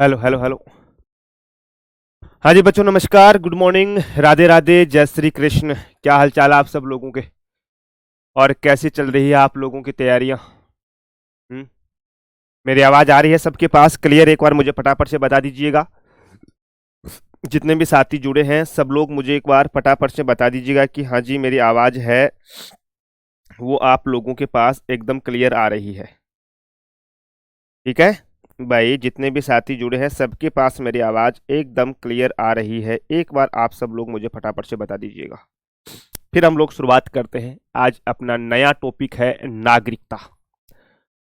Hello hello hello. हाँ जी बच्चों, नमस्कार, गुड मॉर्निंग, राधे राधे, जय श्री कृष्ण। क्या हाल चाल है आप सब लोगों के? और कैसी चल रही है आप लोगों की तैयारियां? हम्म। मेरी आवाज आ रही है सबके पास क्लियर? एक बार मुझे फटाफट से बता दीजिएगा। जितने भी साथी जुड़े हैं सब लोग मुझे एक बार फटाफट से बता दीजिएगा कि हाँ जी मेरी आवाज है वो आप लोगों के पास एकदम क्लियर आ रही है। ठीक है भाई, जितने भी साथी जुड़े हैं सबके पास मेरी आवाज एकदम क्लियर आ रही है। एक बार आप सब लोग मुझे फटाफट से बता दीजिएगा। फिर हम लोग शुरुआत करते हैं। आज अपना नया टॉपिक है नागरिकता।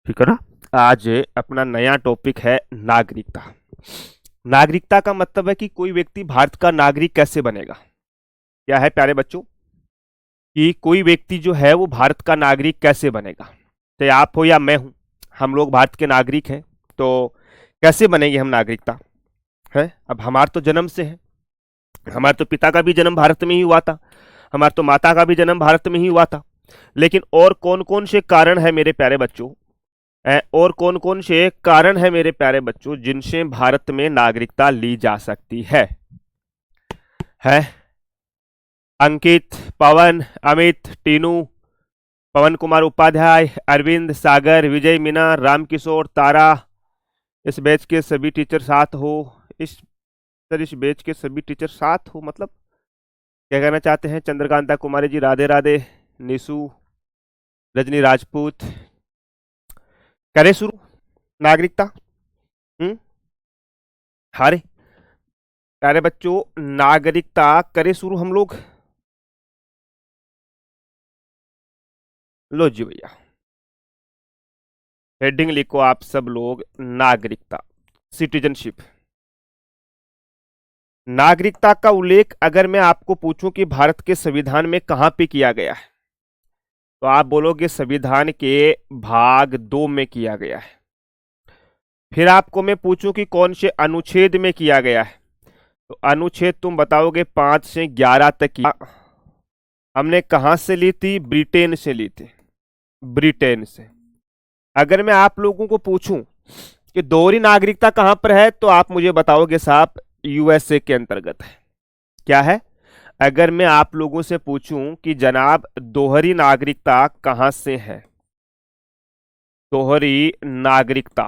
ठीक है ना? आज अपना नया टॉपिक है नागरिकता। नागरिकता का मतलब है कि कोई व्यक्ति भारत का नागरिक कैसे बनेगा। क्या है प्यारे बच्चों, कि कोई व्यक्ति जो है वो भारत का नागरिक कैसे बनेगा। चाहे आप हो या मैं हूं, हम लोग भारत के नागरिक हैं। तो कैसे बनेंगे हम नागरिकता? है, अब हमारा तो जन्म से है। हमारे तो पिता का भी जन्म भारत में ही हुआ था, हमारे तो माता का भी जन्म भारत में ही हुआ था। लेकिन और कौन कौन से कारण है मेरे प्यारे बच्चों, और कौन कौन से कारण है मेरे प्यारे बच्चों जिनसे भारत में नागरिकता ली जा सकती है? अंकित, पवन, अमित, टीनू, पवन कुमार उपाध्याय, अरविंद, सागर, विजय, मीना, रामकिशोर, तारा, इस बैच के सभी टीचर साथ हो। इस सर इस बैच के सभी टीचर साथ हो मतलब क्या कहना चाहते हैं? चंद्रकांता कुमारी जी, राधे राधे। निशु, रजनी राजपूत, करे शुरू नागरिकता। हम्म। हारे प्यारे बच्चों, नागरिकता करे शुरू हम लोग। लो जी भैया, हेडिंग लिखो आप सब लोग, नागरिकता, सिटीजनशिप। नागरिकता का उल्लेख अगर मैं आपको पूछूं कि भारत के संविधान में कहां पे किया गया है, तो आप बोलोगे संविधान के भाग 2 में किया गया है। फिर आपको मैं पूछूं कि कौन से अनुच्छेद में किया गया है, तो अनुच्छेद तुम बताओगे 5 से 11 तक की। हमने कहां से ली थी? ब्रिटेन से ली थी, ब्रिटेन से। अगर मैं आप लोगों को पूछूं कि दोहरी नागरिकता कहां पर है, तो आप मुझे बताओगे साहब यूएसए के अंतर्गत है। क्या है? अगर मैं आप लोगों से पूछूं कि जनाब दोहरी नागरिकता कहां से है, दोहरी नागरिकता,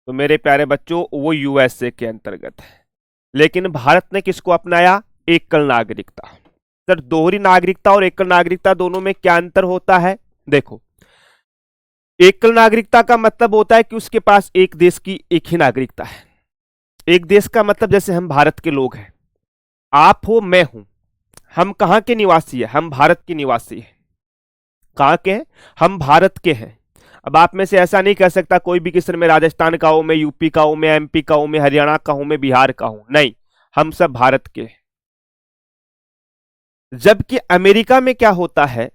तो मेरे प्यारे बच्चों वो यूएसए के अंतर्गत है। लेकिन भारत ने किसको अपनाया? एकल नागरिकता। सर दोहरी नागरिकता और एकल नागरिकता दोनों में क्या अंतर होता है? देखो, एकल नागरिकता का मतलब होता है कि उसके पास एक देश की एक ही नागरिकता है। एक देश का मतलब जैसे हम भारत के लोग हैं, आप हो, मैं हूं, हम कहां के निवासी है? हम भारत के निवासी हैं। कहां के हैं? हम भारत के हैं। अब आप में से ऐसा नहीं कह सकता कोई भी किस्म में राजस्थान का हूं, मैं यूपी का हूं, मैं एमपी का हूं, मैं हरियाणा का हूं, मैं बिहार का हूं, नहीं, हम सब भारत के। जबकि अमेरिका में क्या होता है?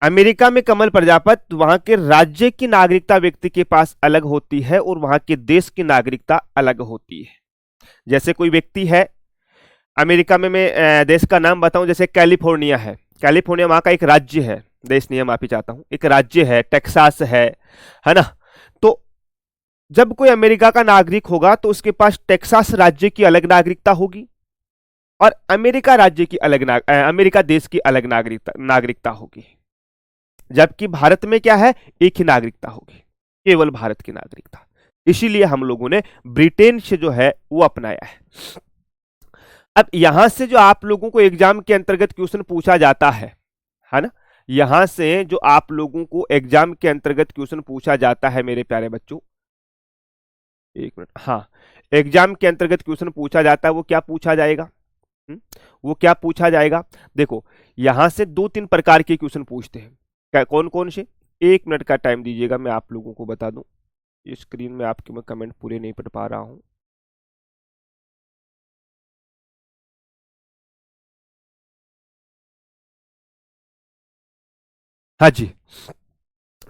अमेरिका में कमल प्रजापत, वहां के राज्य की नागरिकता व्यक्ति के पास अलग होती है और वहां के देश की नागरिकता अलग होती है। जैसे कोई व्यक्ति है अमेरिका में, मैं देश का नाम बताऊं, जैसे कैलिफोर्निया है। कैलिफोर्निया वहां का एक राज्य है, देश नहीं है माफी चाहता हूं, एक राज्य है, टेक्सास है ना? तो जब कोई अमेरिका का नागरिक होगा तो उसके पास टेक्सास राज्य की अलग नागरिकता होगी और अमेरिका राज्य की अमेरिका देश की अलग नागरिकता होगी। जबकि भारत में क्या है? एक ही नागरिकता होगी, केवल भारत की नागरिकता। इसीलिए हम लोगों ने ब्रिटेन से जो है वो अपनाया है। अब यहां से जो आप लोगों को एग्जाम के अंतर्गत क्वेश्चन पूछा जाता है ना? यहां से जो आप लोगों को एग्जाम के अंतर्गत क्वेश्चन पूछा जाता है मेरे प्यारे बच्चों, एक मिनट, हाँ, एग्जाम के अंतर्गत क्वेश्चन पूछा जाता है, वो क्या पूछा जाएगा? वो क्या पूछा जाएगा? देखो, यहां से 2-3 प्रकार के क्वेश्चन पूछते हैं। कौन कौन से? 1 मिनट का टाइम दीजिएगा, मैं आप लोगों को बता दूं। स्क्रीन में आपके मैं कमेंट पूरे नहीं पढ़ पा रहा हूं। हाँ जी,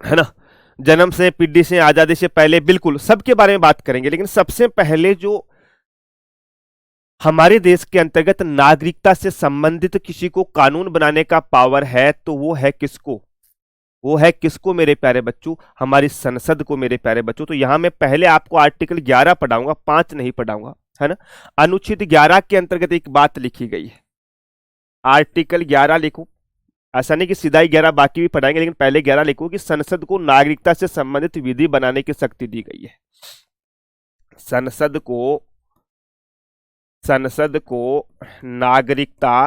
है ना? जन्म से, पीढ़ी से, आजादी से पहले, बिल्कुल सबके बारे में बात करेंगे। लेकिन सबसे पहले जो हमारे देश के अंतर्गत नागरिकता से संबंधित किसी को कानून बनाने का पावर है, तो वो है किसको? वो है किसको मेरे प्यारे बच्चों? हमारी संसद को मेरे प्यारे बच्चों। तो यहां मैं पहले आपको आर्टिकल 11 पढ़ाऊंगा, 5 नहीं पढ़ाऊंगा, है ना। अनुच्छेद 11 के अंतर्गत एक बात लिखी गई है, आर्टिकल 11 लिखो। ऐसा नहीं कि सीधा ही 11 बाकी भी पढ़ाएंगे, लेकिन पहले 11 लिखो कि संसद को नागरिकता से संबंधित विधि बनाने की शक्ति दी गई है। संसद को नागरिकता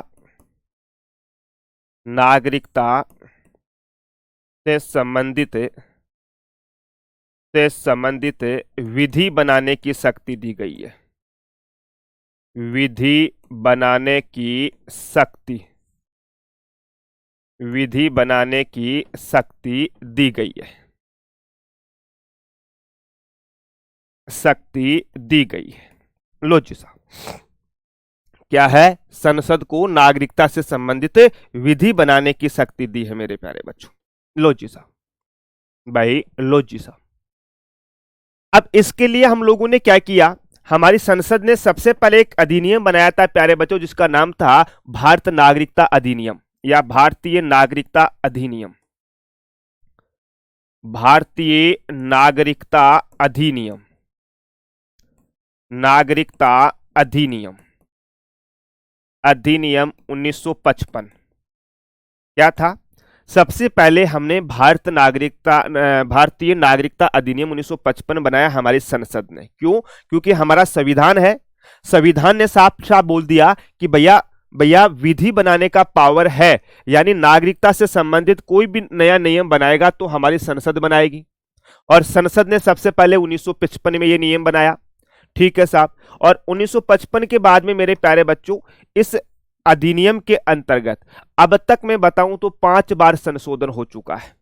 से संबंधित विधि बनाने की शक्ति दी गई है। विधि बनाने की शक्ति दी गई है। लो जी साहब, क्या है? संसद को नागरिकता से संबंधित विधि बनाने की शक्ति दी है मेरे प्यारे बच्चों। लो जी साहब, भाई लो जी साहब। अब इसके लिए हम लोगों ने क्या किया? हमारी संसद ने सबसे पहले एक अधिनियम बनाया था प्यारे बच्चों, जिसका नाम था भारत नागरिकता अधिनियम या भारतीय नागरिकता अधिनियम। भारतीय नागरिकता अधिनियम, अधिनियम 1955। क्या था? सबसे पहले हमने भारतीय नागरिकता अधिनियम 1955 बनाया हमारी संसद ने। क्यों? क्योंकि हमारा संविधान है, संविधान ने साफ साफ बोल दिया कि भैया विधि बनाने का पावर है, यानी नागरिकता से संबंधित कोई भी नया नियम बनाएगा तो हमारी संसद बनाएगी। और संसद ने सबसे पहले 1955 में यह नियम बनाया। ठीक है साहब। और 1955 के बाद में मेरे प्यारे बच्चों, इस अधिनियम के अंतर्गत अब तक मैं बताऊं तो 5 बार संशोधन हो चुका है।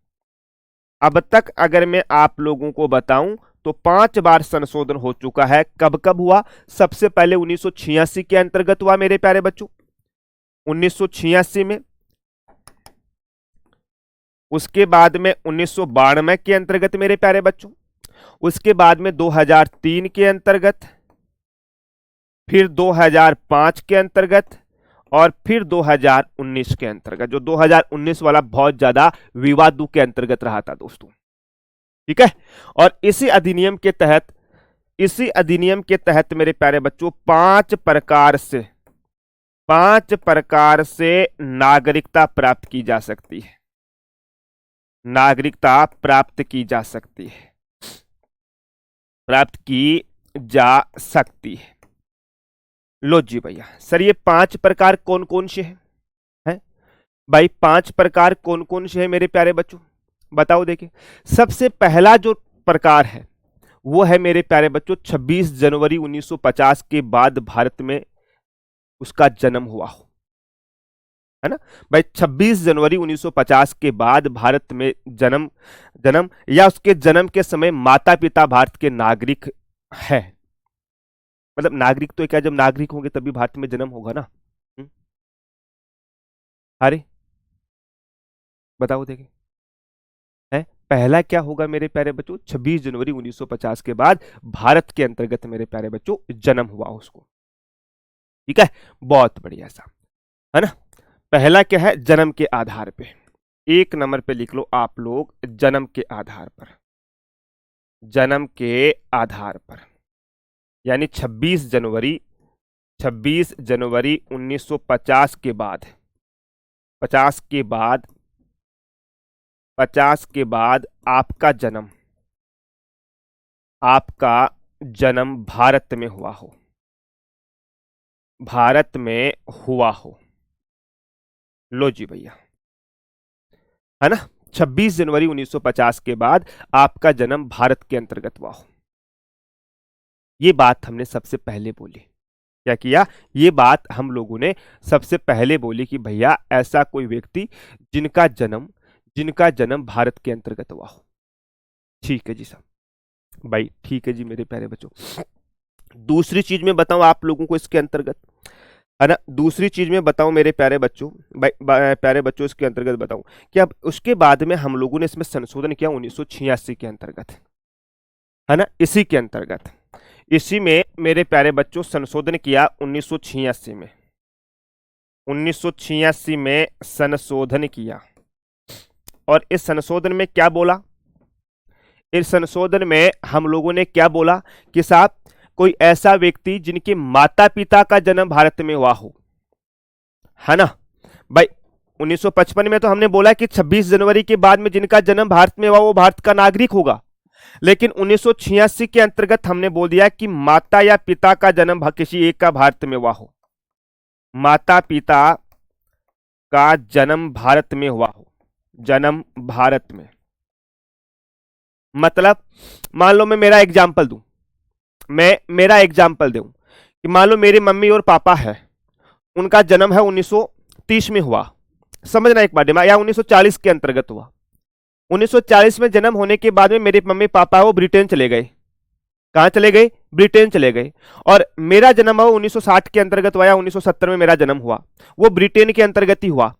अब तक अगर मैं आप लोगों को बताऊं तो 5 बार संशोधन हो चुका है। कब कब हुआ? सबसे पहले 1986 के अंतर्गत हुआ मेरे प्यारे बच्चों, 1986 में। उसके बाद में 1992 के अंतर्गत मेरे प्यारे बच्चों। उसके बाद में 2003 के अंतर्गत, फिर 2005 के अंतर्गत, और फिर 2019 के अंतर्गत। जो 2019 वाला बहुत ज्यादा विवादों के अंतर्गत रहा था दोस्तों। ठीक है। और इसी अधिनियम के तहत मेरे प्यारे बच्चों 5 प्रकार से नागरिकता प्राप्त की जा सकती है। लो जी भैया, सर ये 5 प्रकार कौन कौन से हैं? भाई 5 प्रकार कौन कौन से हैं मेरे प्यारे बच्चों? बताओ। देखिए, सबसे पहला जो प्रकार है वो है मेरे प्यारे बच्चों 26 जनवरी 1950 के बाद भारत में उसका जन्म हुआ हो, है ना भाई। 26 जनवरी 1950 के बाद भारत में जन्म या उसके जन्म के समय माता पिता भारत के नागरिक है। मतलब नागरिक तो क्या, जब नागरिक होंगे तभी भारत में जन्म होगा ना। अरे बताओ। देखिए, है पहला क्या होगा मेरे प्यारे बच्चों? 26 जनवरी 1950 के बाद भारत के अंतर्गत मेरे प्यारे बच्चों जन्म हुआ उसको। ठीक है, बहुत बढ़िया सा, है ना। पहला क्या है? जन्म के आधार पे। 1 नंबर पे लिख लो आप लोग, जन्म के आधार पर। यानी 26 जनवरी 1950 के बाद, 50 के बाद आपका जन्म भारत में हुआ हो। लो जी भैया, है ना। 26 जनवरी 1950 के बाद आपका जन्म भारत के अंतर्गत हुआ हो। ये बात हमने सबसे पहले बोली। क्या किया? ये बात हम लोगों ने सबसे पहले बोली कि भैया ऐसा कोई व्यक्ति जिनका जन्म भारत के अंतर्गत हुआ हो। ठीक है जी साहब, भाई ठीक है जी मेरे प्यारे बच्चों। दूसरी चीज में बताऊं आप लोगों को इसके अंतर्गत, है ना। दूसरी चीज में बताऊं मेरे प्यारे बच्चों, प्यारे बच्चों इसके अंतर्गत बताऊं कि अब उसके बाद में हम लोगों ने इसमें संशोधन किया 1986 के अंतर्गत, है ना। इसी में मेरे प्यारे बच्चों संशोधन किया 1986 में। संशोधन किया और इस संशोधन में क्या बोला, इस संशोधन में हम लोगों ने क्या बोला कि साहब कोई ऐसा व्यक्ति जिनके माता पिता का जन्म भारत में हुआ हो, है ना भाई। 1955 में तो हमने बोला कि 26 जनवरी के बाद में जिनका जन्म भारत में हुआ वो भारत का नागरिक होगा, लेकिन 1986 के अंतर्गत हमने बोल दिया कि माता या पिता का जन्म किसी एक का भारत में हुआ हो, माता पिता का जन्म भारत में हुआ हो, जन्म भारत में। मतलब मान लो मैं मेरा एग्जाम्पल दूं, मैं मेरा एग्जाम्पल दूं कि मान लो मेरे मम्मी और पापा है, उनका जन्म है 1930 में हुआ, समझना एक बात, या 1940 के अंतर्गत हुआ। 1940 में जन्म होने के बाद में मेरे मम्मी पापा वो ब्रिटेन चले गए। कहां चले गए? ब्रिटेन चले गए। और मेरा जन्म हुआ 1960 के अंतर्गत हुआ या 1970 में मेरा जन्म हुआ, वो ब्रिटेन के अंतर्गत ही हुआ।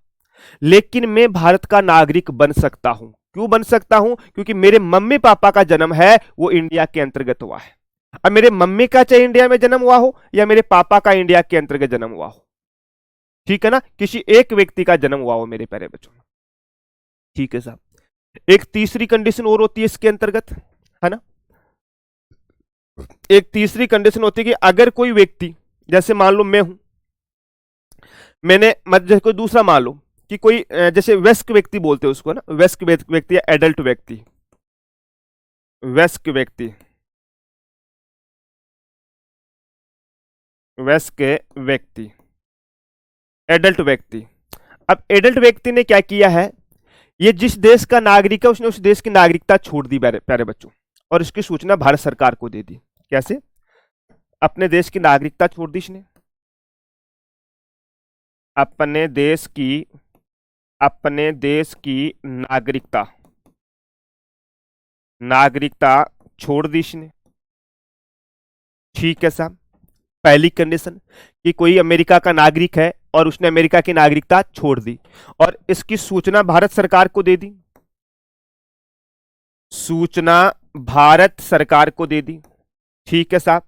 लेकिन मैं भारत का नागरिक बन सकता हूं। क्यों बन सकता हूं? क्योंकि मेरे मम्मी पापा का जन्म है वो इंडिया के अंतर्गत हुआ है। अब मेरे मम्मी का चाहे इंडिया में जन्म हुआ हो या मेरे पापा का इंडिया के अंतर्गत जन्म हुआ हो, ठीक है ना, किसी एक व्यक्ति का जन्म हुआ हो मेरे प्यारे बच्चों, ठीक है साहब। एक तीसरी कंडीशन और होती है इसके अंतर्गत, है ना, एक तीसरी कंडीशन होती है कि अगर कोई व्यक्ति, जैसे मान लो मैं हूं, मैंने जैसे कोई दूसरा मान लो कि कोई जैसे वयस्क व्यक्ति बोलते हैं उसको ना, वयस्क व्यक्ति या एडल्ट व्यक्ति, वयस्क व्यक्ति, वयस्क व्यक्ति, एडल्ट व्यक्ति। अब एडल्ट व्यक्ति ने क्या किया है, ये जिस देश का नागरिक है उसने उस देश की नागरिकता छोड़ दी प्यारे बच्चों, और इसकी सूचना भारत सरकार को दे दी। कैसे? अपने देश की नागरिकता छोड़ दी इसने, अपने देश की नागरिकता छोड़ दी इसने, ठीक है साहब। पहली कंडीशन कि कोई अमेरिका का नागरिक है और उसने अमेरिका की नागरिकता छोड़ दी और इसकी सूचना भारत सरकार को दे दी, सूचना भारत सरकार को दे दी, ठीक है साहब।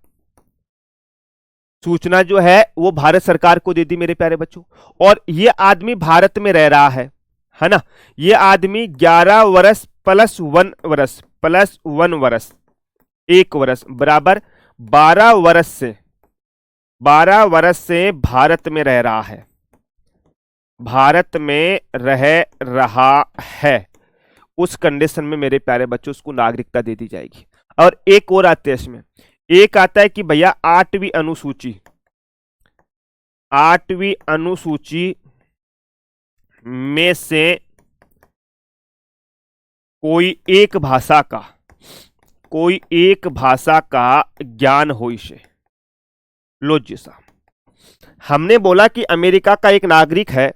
सूचना जो है वो भारत सरकार को दे दी मेरे प्यारे बच्चों। और ये आदमी भारत में रह रहा है ना, ये आदमी 11 वर्ष प्लस 1 वर्ष प्लस 1 वर्ष 1 वर्ष बराबर 12 वर्ष से भारत में रह रहा है, भारत में रह रहा है, उस कंडीशन में मेरे प्यारे बच्चों उसको नागरिकता दे दी जाएगी। और एक और आते हैं इसमें, एक आता है कि भैया 8वीं अनुसूची में से कोई एक भाषा का ज्ञान हो इसे। लो जी साहब, हमने बोला कि अमेरिका का एक नागरिक है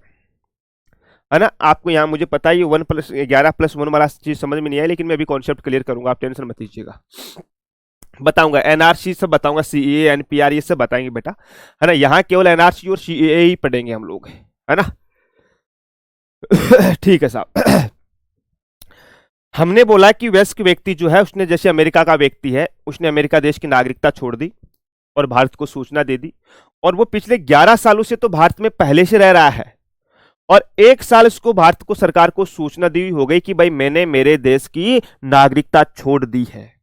ना, आपको यहां मुझे पता है ये 1 + 11 + 1 वाला चीज समझ में नहीं आई, लेकिन मैं अभी कॉन्सेप्ट क्लियर करूंगा, आप टेंशन मत लीजिएगा, बताऊंगा। एनआरसी सब बताऊंगा, सीएए एनपीआर ये सब बताएंगे बेटा, है ना। यहाँ केवल एनआरसी और सीएए ही पढ़ेंगे हम लोग, है ना। ठीक है साहब। हमने बोला कि वयस्क व्यक्ति जो है उसने, जैसे अमेरिका का व्यक्ति है, उसने अमेरिका देश की नागरिकता छोड़ दी और भारत को सूचना दे दी, और वो पिछले 11 सालों से तो भारत में पहले से रह रहा है, और 1 साल इसको भारत को सरकार को सूचना दी हो गई कि भाई मैंने मेरे देश की नागरिकता छोड़ दी है,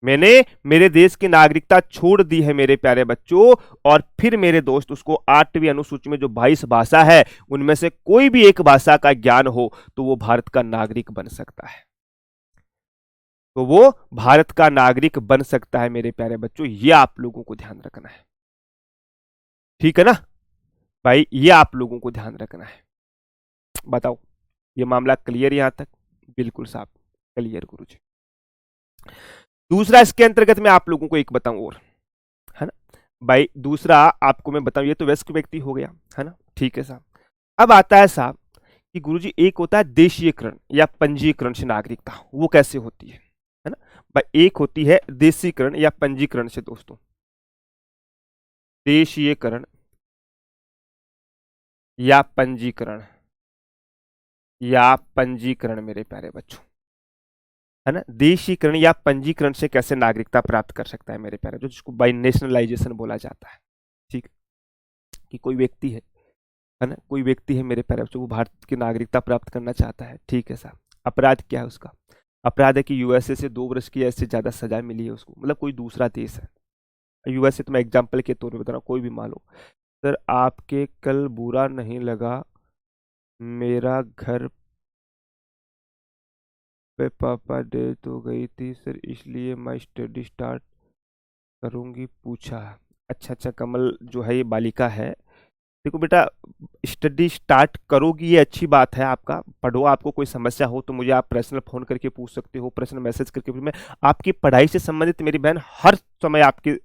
मैंने मेरे देश की नागरिकता छोड़ दी है मेरे प्यारे बच्चों। और फिर मेरे दोस्त उसको 8वीं अनुसूची में जो 22 भाषा है उनमें से कोई भी एक भाषा का ज्ञान हो तो वो भारत का नागरिक बन सकता है, तो वो भारत का नागरिक बन सकता है मेरे प्यारे बच्चों। ये आप लोगों को ध्यान रखना है, ठीक है ना भाई, ये आप लोगों को ध्यान रखना है। बताओ ये मामला क्लियर यहां तक? बिल्कुल साहब क्लियर गुरुजी। दूसरा इसके अंतर्गत मैं आप लोगों को एक बताऊं और, है ना भाई, दूसरा आपको मैं बताऊं, ये तो वयस्क व्यक्ति हो गया, है ना, ठीक है साहब। अब आता है साहब कि गुरुजी एक होता है देशीयकरण या पंजीकरण से नागरिकता, वो कैसे होती है ना भाई। एक होती है देशीकरण या पंजीकरण से दोस्तों, देशीयकरण या पंजीकरण मेरे प्यारे बच्चों, है ना। देशीकरण या पंजीकरण से कैसे नागरिकता प्राप्त कर सकता है मेरे प्यारे, जो जिसको बाय नेशनलाइजेशन बोला जाता है, ठीक। कि कोई व्यक्ति है है ना, कोई व्यक्ति है मेरे प्यारे बच्चों, वो भारत की नागरिकता प्राप्त करना चाहता है, ठीक है साहब। अपराध क्या है उसका? अपराध है कि यूएसए से 2 वर्ष की या इससे ज्यादा सजा मिली है उसको, मतलब कोई दूसरा देश है। यूएसए तो मैं एग्जाम्पल के तौर पे बता रहा हूँ, कोई भी मान लो। सर आपके कल बुरा नहीं लगा, मेरा घर पे पापा डेथ हो गई थी सर, इसलिए मैं स्टडी स्टार्ट करूंगी, पूछा। अच्छा अच्छा, कमल जो है ये बालिका है। देखो बेटा, स्टडी स्टार्ट करोगी ये अच्छी बात है, आपका पढ़ो, आपको कोई समस्या हो तो मुझे आप पर्सनल फोन करके पूछ सकते हो, पर्सनल मैसेज करके मैं आपकी पढ़ाई से संबंधित मेरी बहन हर समय आपकी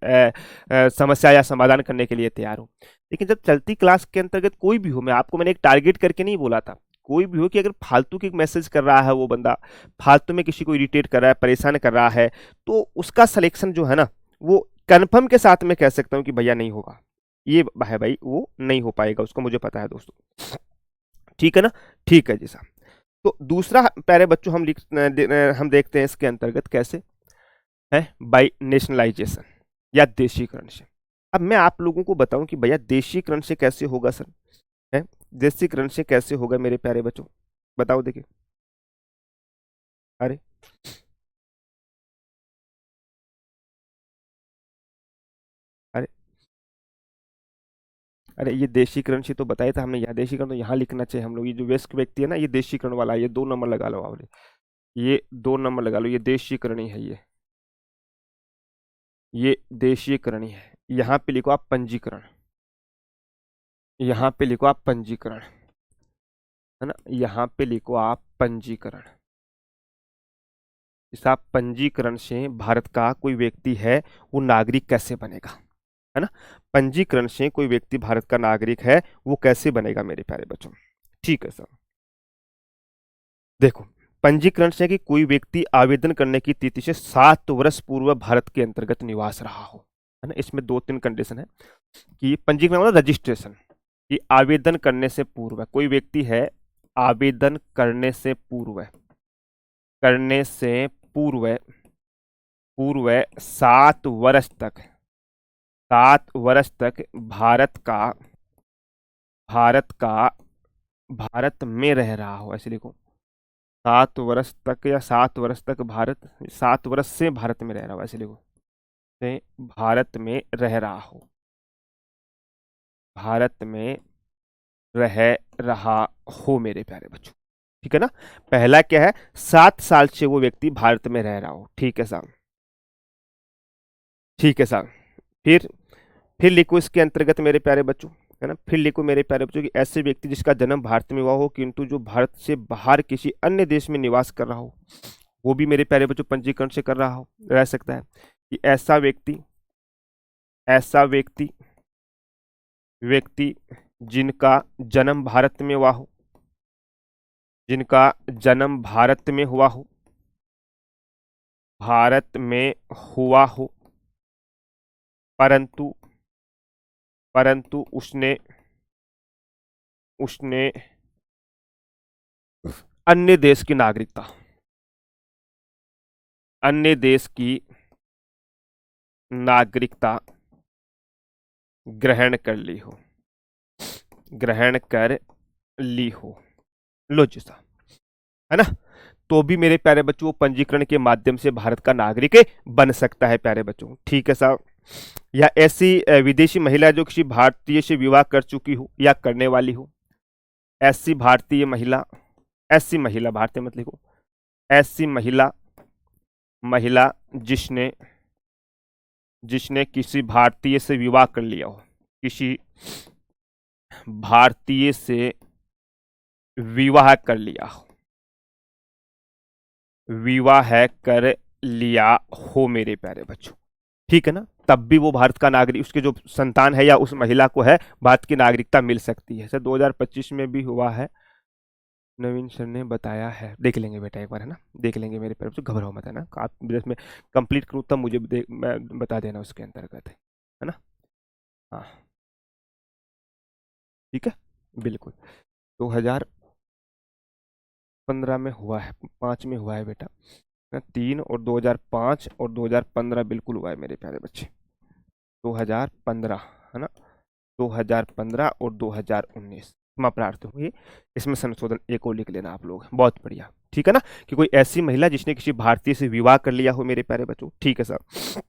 समस्या या समाधान करने के लिए तैयार हूँ। लेकिन जब चलती क्लास के अंतर्गत कोई भी हो, मैंने एक टारगेट करके नहीं बोला था, कोई भी हो कि अगर फालतू की मैसेज कर रहा है वो बंदा, फालतू में किसी को इरिटेट कर रहा है, परेशान कर रहा है, तो उसका सिलेक्शन जो है ना, वो कन्फर्म के साथ में कह सकता हूँ कि भैया नहीं होगा, ये है भाई, वो नहीं हो पाएगा उसको, मुझे पता है दोस्तों, ठीक है ना। ठीक है जी साहब। तो दूसरा प्यारे बच्चों हम देखते हैं इसके अंतर्गत कैसे है, बाई नेशनलाइजेशन या देशीकरण से। अब मैं आप लोगों को बताऊं कि भैया देशीकरण से कैसे होगा सर, है देशीकरण से कैसे होगा मेरे प्यारे बच्चों, बताओ देखिए। अरे अरे अरे, ये देशीकरण से तो बताया था हमने, यहाँ देशीकरण तो यहाँ लिखना चाहिए हम लोग, ये जो वेस्ट व्यक्ति है ना, ये देशीकरण वाला है, ये 2 नंबर लगा लो आप, ये 2 नंबर लगा लो, ये देशीकरण ही है ये देशीयकरण ही है। यहाँ पे लिखो आप पंजीकरण, यहाँ पे लिखो आप पंजीकरण, है ना, यहाँ पे लिखो आप पंजीकरण। इस आप पंजीकरण से भारत का कोई व्यक्ति है वो नागरिक कैसे बनेगा, है ना, पंजीकरण से कोई व्यक्ति भारत का नागरिक है वो कैसे बनेगा मेरे प्यारे बच्चों। ठीक है सर, देखो, पंजीकरण से कि कोई व्यक्ति आवेदन करने की तिथि से 7 वर्ष पूर्व भारत के अंतर्गत निवास रहा हो, है ना, इसमें 2-3 कंडीशन है कि पंजीकरण मतलब रजिस्ट्रेशन, कि आवेदन करने से पूर्व कोई व्यक्ति है, आवेदन करने से पूर्व पूर्व 7 वर्ष तक, 7 वर्ष तक भारत का भारत में रह रहा हो, ऐसे लिखो, 7 वर्ष तक या 7 वर्ष तक भारत, 7 वर्ष से भारत में रह रहा हो, ऐसे लिखो, से भारत में रह रहा हो, भारत में रह रहा हो मेरे प्यारे बच्चों, ठीक है ना। पहला क्या है, 7 साल से वो व्यक्ति भारत में रह रहा हो, ठीक है साहब, ठीक है साहब। फिर फिर लिखो इसके अंतर्गत मेरे प्यारे बच्चों, है ना, फिर लिखो मेरे प्यारे बच्चों कि ऐसे व्यक्ति जिसका जन्म भारत में हुआ हो किंतु जो भारत से बाहर किसी अन्य देश में निवास कर रहा हो, वो भी मेरे प्यारे बच्चों पंजीकरण से कर रहा हो, रह सकता है। कि ऐसा व्यक्ति जिनका जन्म भारत में हुआ हो, जिनका जन्म भारत में हुआ हो, भारत में हुआ हो, परंतु परंतु उसने उसने अन्य देश की नागरिकता, अन्य देश की नागरिकता ग्रहण कर ली हो, ग्रहण कर ली हो, लो जी साहब, है ना। तो भी मेरे प्यारे बच्चों वो पंजीकरण के माध्यम से भारत का नागरिक बन सकता है प्यारे बच्चों, ठीक है साहब। या ऐसी विदेशी महिला जो किसी भारतीय से विवाह कर चुकी हो या करने वाली हो, ऐसी भारतीय महिला, ऐसी महिला, भारतीय मत लिखो, ऐसी महिला, महिला जिसने जिसने किसी भारतीय से विवाह कर लिया हो, किसी भारतीय से विवाह कर लिया हो, विवाह कर लिया हो मेरे प्यारे बच्चों, ठीक है ना, तब भी वो भारत का नागरिक, उसके जो संतान है या उस महिला को है, भारत की नागरिकता मिल सकती है। सर 2025 में भी हुआ है, नवीन सर ने बताया है, देख लेंगे बेटा एक बार, है ना, देख लेंगे मेरे प्यारे बच्चों, घबराओ मत, है ना, आप में कंप्लीट करूँ तब मुझे मैं बता देना उसके अंतर्गत, है ना। हाँ ठीक है, बिल्कुल। 2015 में हुआ है, 5 में हुआ है बेटा, 3 और 2005 और 2015 बिल्कुल हुआ है मेरे प्यारे बच्चे, 2015, है ना, 2015 और 2019, क्षमा प्रार्थी हूँ ये, इसमें संशोधन एक और लिख लेना आप लोग, बहुत बढ़िया, ठीक है ना, कि कोई ऐसी महिला जिसने किसी भारतीय से विवाह कर लिया हो मेरे प्यारे बच्चों, ठीक है साहब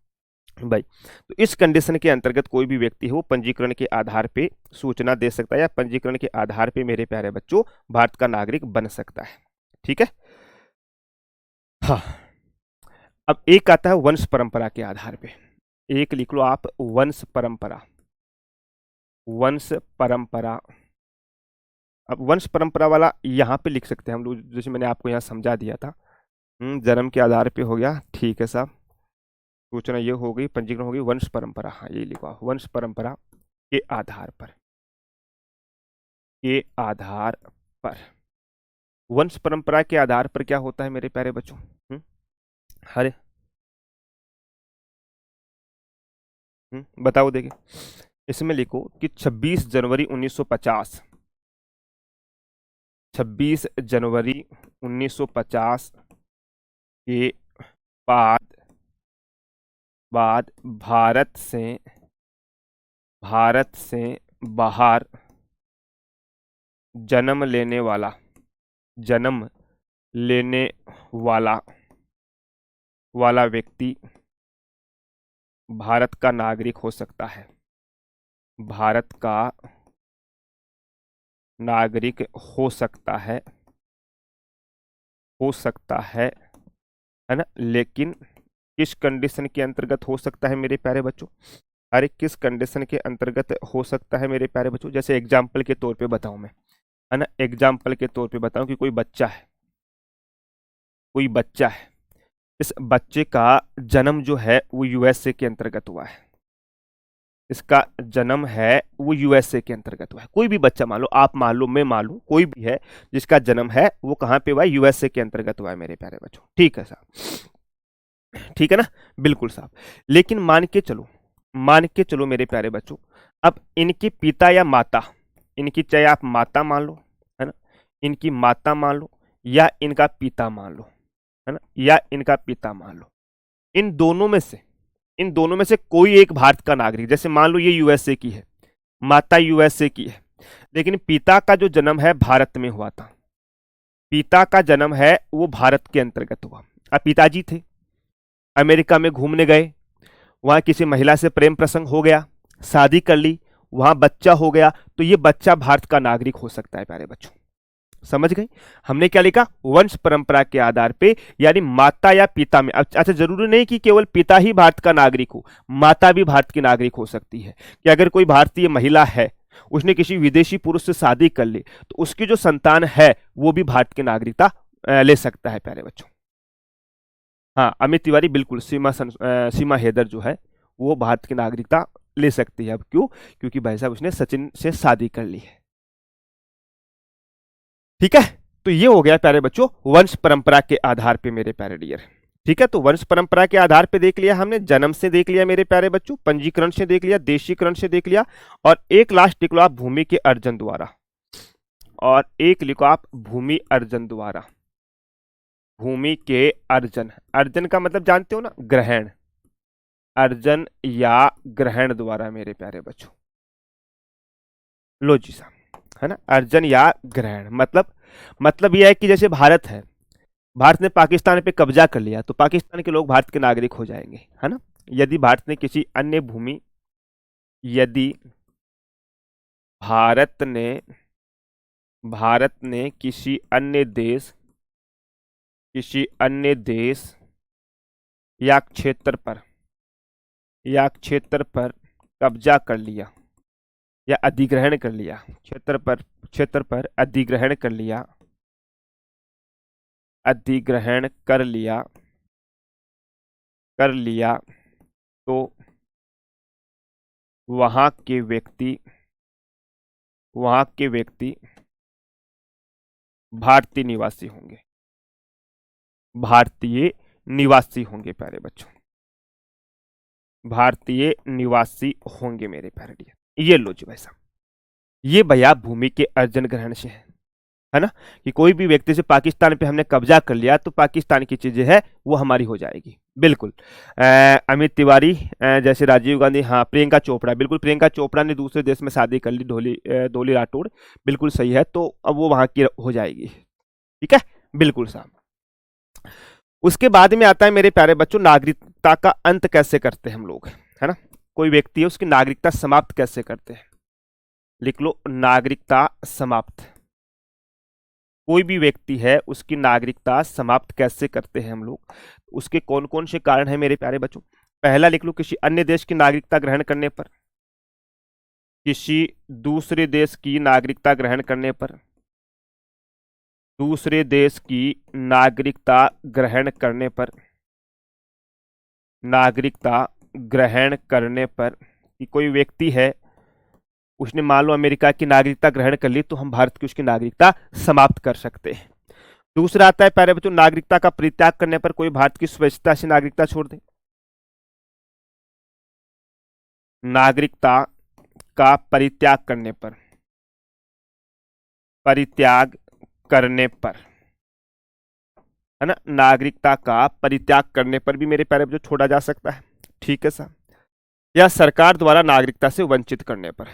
भाई। तो इस कंडीशन के अंतर्गत कोई भी व्यक्ति हो पंजीकरण के आधार पे सूचना दे सकता है, या पंजीकरण के आधार पे मेरे प्यारे बच्चों भारत का नागरिक बन सकता है, ठीक है। हाँ, अब एक आता है वंश परंपरा के आधार पे, एक लिख लो आप, वंश परंपरा, वंश परंपरा। अब वंश परंपरा वाला यहाँ पे लिख सकते हैं हम लोग, जैसे मैंने आपको यहाँ समझा दिया था, जन्म के आधार पे हो गया, ठीक है साहब, सूचना ये हो गई, पंजीकरण हो गई, वंश परंपरा, हाँ ये लिखा, वंश परंपरा के आधार पर, के आधार पर, वंश परंपरा के आधार पर क्या होता है मेरे प्यारे बच्चों, अरे बताओ, देखिए इसमें लिखो कि 26 जनवरी 1950, 26 जनवरी 1950 के बाद भारत से बाहर जन्म लेने वाला व्यक्ति भारत का नागरिक हो सकता है, भारत का नागरिक हो सकता है ना, लेकिन किस कंडीशन के अंतर्गत हो सकता है मेरे प्यारे बच्चों, अरे किस कंडीशन के अंतर्गत हो सकता है मेरे प्यारे बच्चों, जैसे एग्जाम्पल के तौर पे बताऊं मैं, है ना, एग्जाम्पल के तौर पे बताऊं कि कोई बच्चा है, इस बच्चे का जन्म जो है वो यूएसए के अंतर्गत हुआ है, इसका जन्म है वो यूएसए के अंतर्गत हुआ है, कोई भी बच्चा मान लो, आप मान लो, मैं मान लूं, कोई भी है जिसका जन्म है वो कहाँ पे हुआ है, यूएसए के अंतर्गत हुआ है मेरे प्यारे बच्चों, ठीक है साहब, ठीक है ना, बिल्कुल साहब। लेकिन मान के चलो मेरे प्यारे बच्चों, अब इनके पिता या माता, इनकी चाहे आप माता मान लो, है ना, इनकी माता मान लो या इनका पिता मान लो, है ना, या इनका पिता मान लो, इन दोनों में से कोई एक भारत का नागरिक, जैसे मान लो ये यूएसए की है, माता यूएसए की है, लेकिन पिता का जो जन्म है भारत में हुआ था, पिता का जन्म है वो भारत के अंतर्गत हुआ। अब पिताजी थे, अमेरिका में घूमने गए, वहां किसी महिला से प्रेम प्रसंग हो गया, शादी कर ली, वहां बच्चा हो गया, तो ये बच्चा भारत का नागरिक हो सकता है प्यारे बच्चों, समझ गए। हमने क्या लिखा, वंश परंपरा के आधार पे, यानी माता या पिता में, अच्छा जरूरी नहीं कि केवल पिता ही भारत का नागरिक हो, माता भी भारत की नागरिक हो सकती है, कि अगर कोई भारतीय महिला है, उसने किसी विदेशी पुरुष से शादी कर ली, तो उसकी जो संतान है वो भी भारत की नागरिकता ले सकता है प्यारे बच्चों। हाँ, अमित तिवारी बिल्कुल, सीमा हैदर जो है वो भारत की नागरिकता ले सकती है। अब क्यों, क्योंकि भाई साहब उसने सचिन से शादी कर ली है, ठीक है। तो ये हो गया प्यारे बच्चों वंश परंपरा के आधार पे मेरे प्यारे डियर, ठीक है। तो वंश परंपरा के आधार पे देख लिया हमने, जन्म से देख लिया मेरे प्यारे बच्चों, पंजीकरण से देख लिया, देशीकरण से देख लिया, और एक लास्ट लिख लो आप भूमि के अर्जन द्वारा, और एक लिखो आप भूमि अर्जन द्वारा, भूमि के अर्जन, अर्जन का मतलब जानते हो ना, ग्रहण, अर्जन या ग्रहण द्वारा मेरे प्यारे बच्चों, लो जी साहब, है ना, अर्जन या ग्रहण, मतलब यह है कि जैसे भारत है, भारत ने पाकिस्तान पे कब्जा कर लिया, तो पाकिस्तान के लोग भारत के नागरिक हो जाएंगे, है ना। यदि भारत ने किसी अन्य भूमि, यदि भारत ने किसी अन्य देश या क्षेत्र पर कब्जा कर लिया या अधिग्रहण कर लिया, क्षेत्र पर अधिग्रहण कर लिया, तो वहां के व्यक्ति भारतीय निवासी होंगे प्यारे बच्चों, भारतीय निवासी होंगे मेरे प्यारे डियर। ये लो जी भाई साहब, ये भैया भूमि के अर्जन ग्रहण से है ना, कि कोई भी व्यक्ति से पाकिस्तान पे हमने कब्जा कर लिया तो पाकिस्तान की चीजें है वो हमारी हो जाएगी, बिल्कुल। अमित तिवारी, जैसे राजीव गांधी, हाँ प्रियंका चोपड़ा, बिल्कुल प्रियंका चोपड़ा ने दूसरे देश में शादी कर ली, डोली राठौड़, बिल्कुल सही है, तो अब वो वहां की हो जाएगी। ठीक है, बिल्कुल साहब। उसके बाद में आता है मेरे प्यारे बच्चों, नागरिकता का अंत कैसे करते हैं हम लोग, है ना। कोई व्यक्ति है, उसकी नागरिकता समाप्त कैसे करते हैं, लिख लो, नागरिकता समाप्त। कोई भी व्यक्ति है, उसकी नागरिकता समाप्त कैसे करते हैं हम लोग, उसके कौन कौन से कारण हैं मेरे प्यारे बच्चों। पहला लिख लो, किसी अन्य देश की नागरिकता ग्रहण करने पर, किसी दूसरे देश की नागरिकता ग्रहण करने पर, दूसरे देश की नागरिकता ग्रहण करने पर, नागरिकता ग्रहण करने पर, कि कोई व्यक्ति है, उसने मान लो अमेरिका की नागरिकता ग्रहण कर ली, तो हम भारत की उसकी नागरिकता समाप्त कर सकते हैं। दूसरा आता है प्यारे बच्चों, नागरिकता का परित्याग करने पर, कोई भारत की स्वेच्छा से नागरिकता छोड़ दे। नागरिकता का परित्याग करने पर, परित्याग करने पर, है ना, नागरिकता का परित्याग करने पर भी मेरे प्यारे बच्चों छोड़ा जा सकता है। ठीक है सर। या सरकार द्वारा नागरिकता से वंचित करने पर।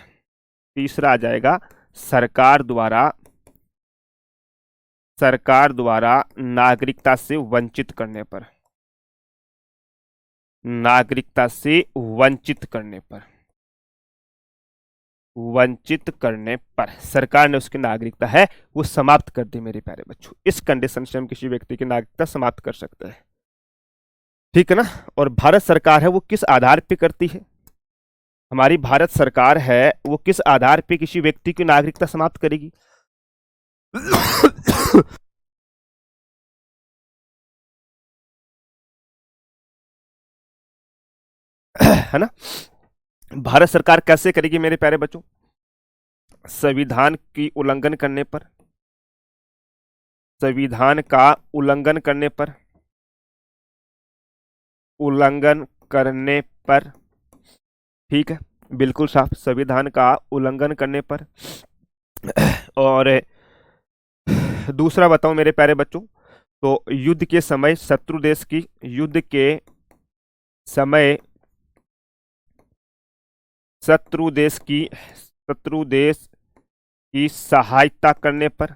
तीसरा आ जाएगा, सरकार द्वारा नागरिकता से वंचित करने पर, नागरिकता से वंचित करने पर, वंचित करने पर सरकार ने उसकी नागरिकता है वो समाप्त कर दी मेरे प्यारे बच्चों। इस कंडीशन से हम किसी व्यक्ति की नागरिकता समाप्त कर सकते हैं। ठीक है ना। और भारत सरकार है वो किस आधार पे करती है, हमारी भारत सरकार है वो किस आधार पे किसी व्यक्ति की नागरिकता समाप्त करेगी। है ना। भारत सरकार कैसे करेगी मेरे प्यारे बच्चों, संविधान की उल्लंघन करने पर, संविधान का उल्लंघन करने पर, उल्लंघन करने पर, ठीक है, बिल्कुल साफ, संविधान का उल्लंघन करने पर। और दूसरा बताऊं मेरे प्यारे बच्चों, तो युद्ध के समय शत्रु देश की, युद्ध के समय शत्रु देश की सहायता करने पर,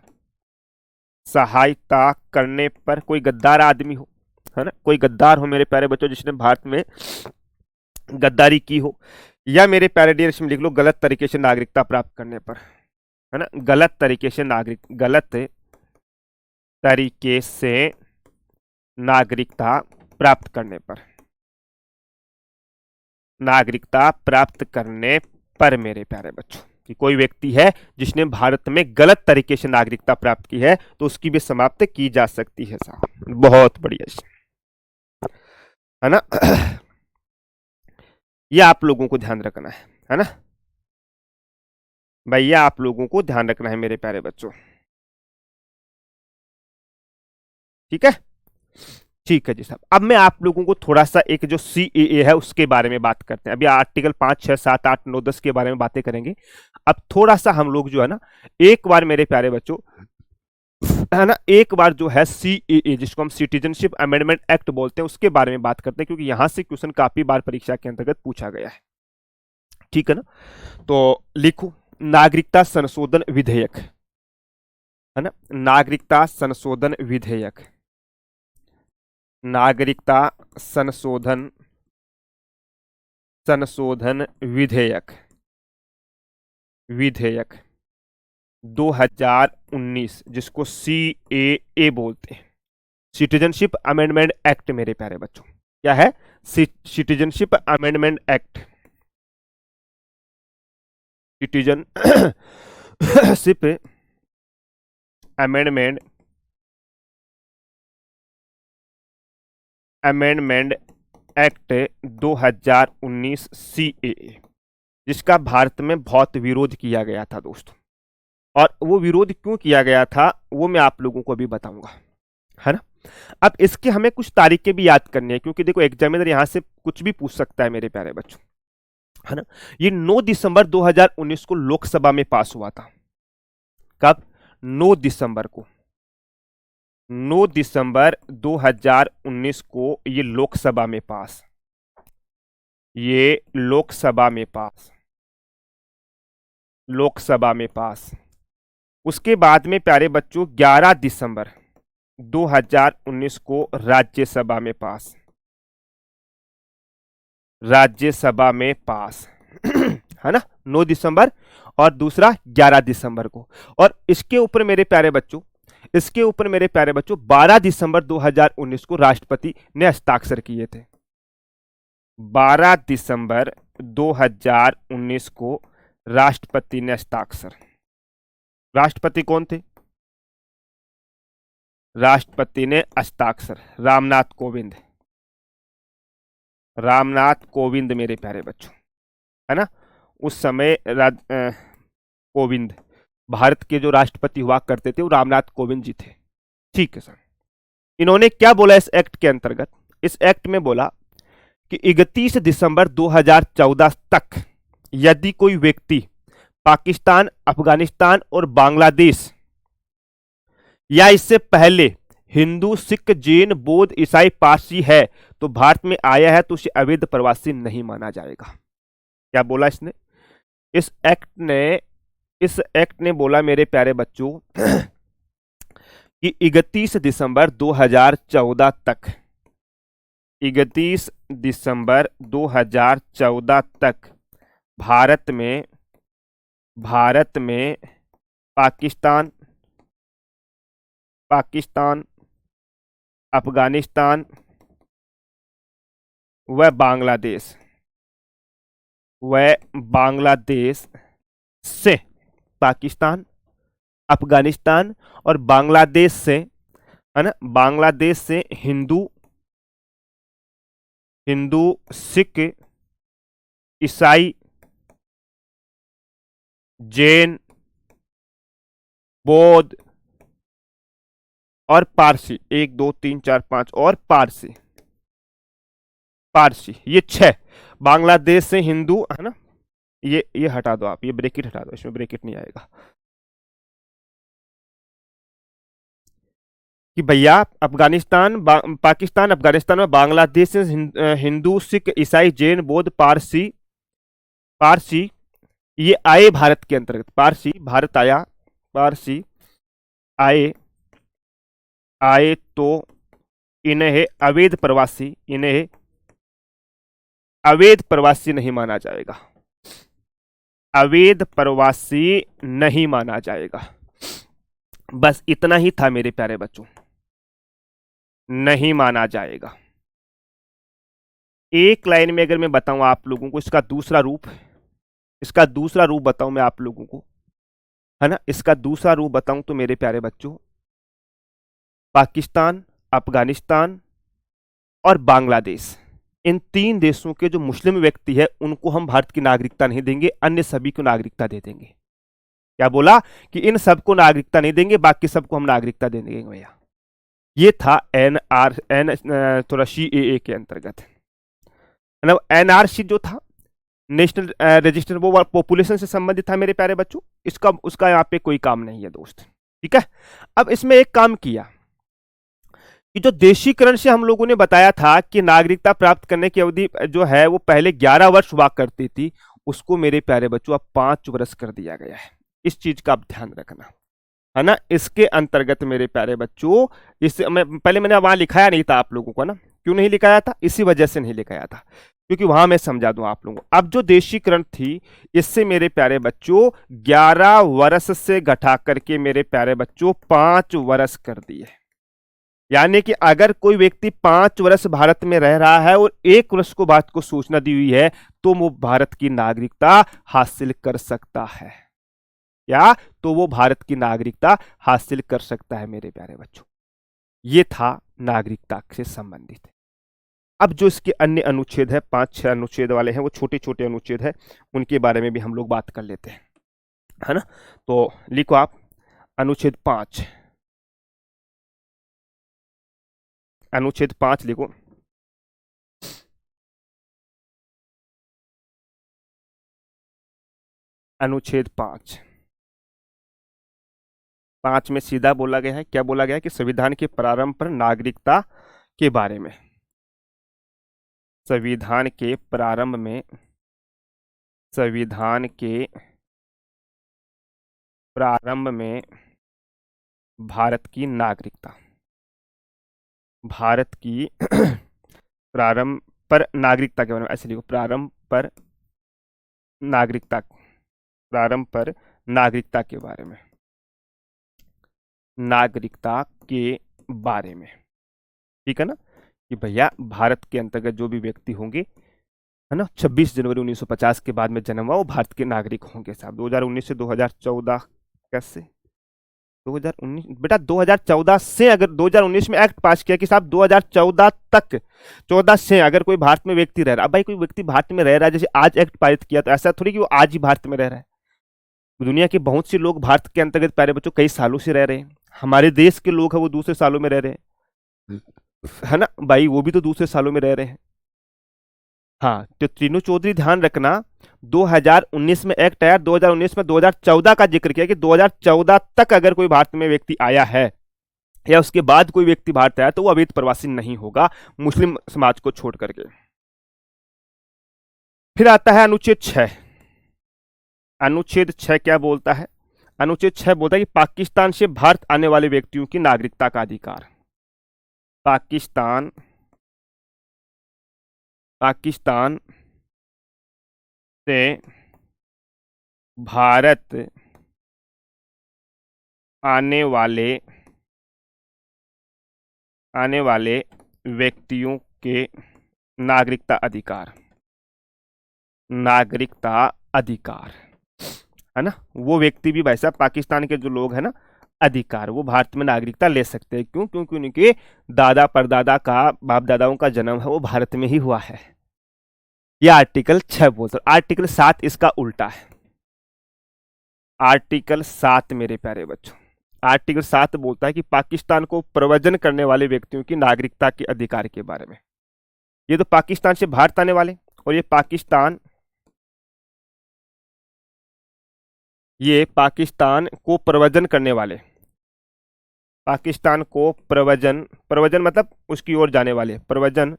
सहायता करने पर, कोई गद्दार आदमी हो, है ना, कोई गद्दार हो मेरे प्यारे बच्चों जिसने भारत में गद्दारी की हो, या मेरे प्यारे डियर इसमें लिख लो, गलत तरीके से नागरिकता प्राप्त करने पर, है ना, गलत तरीके से नागरिकता प्राप्त करने पर, नागरिकता प्राप्त करने पर मेरे प्यारे बच्चों, कि कोई व्यक्ति है जिसने भारत में गलत तरीके से नागरिकता प्राप्त की है, तो उसकी भी समाप्त की जा सकती है साहब। बहुत बढ़िया, है ना। यह आप लोगों को ध्यान रखना है ना भैया, आप लोगों को ध्यान रखना है मेरे प्यारे बच्चों। ठीक है, ठीक है जी साहब। अब मैं आप लोगों को थोड़ा सा एक जो CAA है उसके बारे में बात करते हैं। अभी आर्टिकल 5, 6, 7, 8, 9, 10 के बारे में बातें करेंगे। अब थोड़ा सा हम लोग जो है ना, एक बार मेरे प्यारे बच्चों, है ना, एक बार जो है CAA जिसको हम सिटीजनशिप अमेंडमेंट एक्ट बोलते हैं उसके बारे में बात करते हैं, क्योंकि यहां से क्वेश्चन काफी बार परीक्षा के अंतर्गत पूछा गया है। ठीक है ना। तो लिखो, नागरिकता संशोधन विधेयक, है ना, नागरिकता संशोधन विधेयक, नागरिकता संशोधन विधेयक, विधेयक 2019 जिसको CAA बोलते हैं, सिटीजनशिप अमेंडमेंट एक्ट मेरे प्यारे बच्चों। क्या है, citizenship amendment act, citizenship amendment act 2019 CAA, जिसका भारत में बहुत विरोध किया गया था दोस्तों। और वो विरोध क्यों किया गया था वो मैं आप लोगों को भी बताऊंगा, है ना। अब इसके हमें कुछ तारीखें भी याद करनी है, क्योंकि देखो एग्जामिनर यहां से कुछ भी पूछ सकता है मेरे प्यारे बच्चों, है ना। ये 9 दिसंबर 2019 को लोकसभा में पास हुआ था। कब, 9 दिसंबर को, 9 दिसंबर 2019 को ये लोकसभा में पास, ये लोकसभा में पास, लोकसभा में पास। उसके बाद में प्यारे बच्चों 11 दिसंबर 2019 को राज्यसभा में पास, राज्यसभा में पास है ना, 9 दिसंबर और दूसरा 11 दिसंबर को। और इसके ऊपर मेरे प्यारे बच्चों, इसके ऊपर मेरे प्यारे बच्चों 12 दिसंबर 2019 को राष्ट्रपति ने हस्ताक्षर किए थे। 12 दिसंबर 2019 को राष्ट्रपति ने हस्ताक्षर। राष्ट्रपति कौन थे? राष्ट्रपति ने हस्ताक्षर रामनाथ कोविंद, रामनाथ कोविंद मेरे प्यारे बच्चों, है ना। उस समय कोविंद, भारत के जो राष्ट्रपति हुआ करते थे वो रामनाथ कोविंद जी थे। ठीक है सर। इन्होंने क्या बोला इस एक्ट के अंतर्गत? इस एक्ट में बोला कि 31 दिसंबर 2014 तक यदि कोई व्यक्ति पाकिस्तान, अफगानिस्तान और बांग्लादेश या इससे पहले हिंदू, सिख, जैन, बौद्ध, ईसाई, पारसी है तो भारत में आया है तो उसे अवैध प्रवासी नहीं माना जाएगा। क्या बोला इसने? इस एक्ट ने बोला मेरे प्यारे बच्चों कि 31 दिसंबर 2014 तक, 31 दिसंबर 2014 तक भारत में पाकिस्तान, अफगानिस्तान व बांग्लादेश से, पाकिस्तान, अफगानिस्तान और बांग्लादेश से, है ना, बांग्लादेश से हिंदू, सिख, ईसाई, जैन, बौद्ध और पारसी, 1 2 3 4 5 और पारसी, ये 6। बांग्लादेश से हिंदू, है ना, ये हटा दो आप, ये ब्रैकेट हटा दो, इसमें ब्रैकेट नहीं आएगा कि भैया अफगानिस्तान, पाकिस्तान, अफगानिस्तान और बांग्लादेश से हिंदू, सिख, ईसाई, जैन, बौद्ध, पारसी ये आए भारत के अंतर्गत। पारसी भारत आया, पारसी आए तो इन्हें अवैध प्रवासी नहीं माना जाएगा, अवैध प्रवासी नहीं माना जाएगा। बस इतना ही था मेरे प्यारे बच्चों, नहीं माना जाएगा। एक लाइन में अगर मैं बताऊं आप लोगों को इसका दूसरा रूप बताऊं मैं आप लोगों को, है ना, इसका दूसरा रूप बताऊं तो मेरे प्यारे बच्चों, पाकिस्तान, अफगानिस्तान और बांग्लादेश, इन 3 देशों के जो मुस्लिम व्यक्ति है उनको हम भारत की नागरिकता नहीं देंगे, अन्य सभी को नागरिकता दे देंगे। क्या बोला? कि इन सबको नागरिकता नहीं देंगे, बाकी सबको हम नागरिकता दे देंगे भैया। ये था थोड़ा CAA के अंतर्गत, मतलब NRC जो था, नेशनल रजिस्टर, वो पॉपुलेशन से संबंधित था मेरे प्यारे बच्चों। उसका यहाँ पे कोई काम नहीं है दोस्त, ठीक है। अब इसमें एक काम किया कि जो देशीकरण से हम लोगों ने बताया था कि नागरिकता प्राप्त करने की अवधि जो है वो पहले 11 वर्ष हुआ करती थी, उसको मेरे प्यारे बच्चों अब 5 वर्ष कर दिया गया है। इस चीज का आप ध्यान रखना, है ना। इसके अंतर्गत मेरे प्यारे बच्चों, पहले मैंने वहां लिखाया नहीं था आप लोगों को ना, क्यों नहीं लिखाया था? इसी वजह से नहीं लिखाया था क्योंकि वहां मैं समझा दूं आप लोगों को। अब जो देशीकरण थी, इससे मेरे प्यारे बच्चों 11 वर्ष से घटा करके मेरे प्यारे बच्चों 5 वर्ष कर दिए। यानी कि अगर कोई व्यक्ति 5 वर्ष भारत में रह रहा है और 1 वर्ष को बात को सूचना दी हुई है तो वो भारत की नागरिकता हासिल कर सकता है। क्या? तो वो भारत की नागरिकता हासिल कर सकता है मेरे प्यारे बच्चों। ये था नागरिकता से संबंधित। अब जो इसके अन्य अनुच्छेद है, 5-6 अनुच्छेद वाले हैं, वो छोटे छोटे अनुच्छेद है, उनके बारे में भी हम लोग बात कर लेते हैं, है ना। तो लिखो आप अनुच्छेद 5, अनुच्छेद 5 लिखो। अनुच्छेद 5, 5 में सीधा बोला गया है, क्या बोला गया है कि संविधान के प्रारंभ पर नागरिकता के बारे में, संविधान के प्रारंभ में, संविधान के प्रारंभ में भारत की नागरिकता, भारत की प्रारंभ पर नागरिकता के बारे में, ऐसे लिखो, प्रारंभ पर नागरिकता, प्रारंभ पर नागरिकता के बारे में, नागरिकता के बारे में, ठीक है ना, कि भैया भारत के अंतर्गत जो भी व्यक्ति होंगे, है ना, 26 जनवरी 1950 के बाद में जन्म हुआ वो भारत के नागरिक होंगे साहब। 2019 से 2014, कैसे 2019 बेटा, 2014 से, अगर 2019 में एक्ट पास किया कि साहब 2014 तक, 14 से अगर कोई भारत में व्यक्ति रह रहा है, अब भाई कोई व्यक्ति भारत में रह रहा है, जैसे आज एक्ट पारित किया तो ऐसा थोड़ी कि वो आज ही भारत में रह रहा है। दुनिया के बहुत से लोग भारत के अंतर्गत, प्यारे बच्चों, कई सालों से रह रहे हैं। हमारे देश के लोग हैं वो दूसरे सालों में रह रहे हैं, है ना भाई, वो भी तो दूसरे सालों में रह रहे हैं। हाँ, तो तीनों चौधरी ध्यान रखना, 2019 में एक्ट आया, 2019 में 2014 का जिक्र किया कि 2014 तक अगर कोई भारत में व्यक्ति आया है या उसके बाद कोई व्यक्ति भारत आया तो वो अवैध प्रवासी नहीं होगा, मुस्लिम समाज को छोड़ करके। फिर आता है अनुच्छेद 6। अनुच्छेद 6 क्या बोलता है? अनुच्छेद 6 बोलता है कि पाकिस्तान से भारत आने वाले व्यक्तियों की नागरिकता का अधिकार, पाकिस्तान से भारत आने वाले व्यक्तियों के नागरिकता अधिकार, नागरिकता अधिकार, है ना, वो व्यक्ति भी भाई साहब, पाकिस्तान के जो लोग हैं ना, अधिकार, वो भारत में नागरिकता ले सकते हैं। क्यों? क्योंकि उनके दादा परदादा का, बाप दादाओं का जन्म है वो भारत में ही हुआ है। यह आर्टिकल 6 बोलता है। आर्टिकल 7 इसका उल्टा है। आर्टिकल 7 मेरे प्यारे बच्चों, आर्टिकल 7 बोलता है कि पाकिस्तान को प्रव्रजन करने वाले व्यक्तियों की नागरिकता के अधिकार के बारे में। ये तो पाकिस्तान से भारत आने वाले, और ये पाकिस्तान को प्रव्रजन करने वाले, पाकिस्तान को प्रव्रजन मतलब उसकी ओर जाने वाले, प्रव्रजन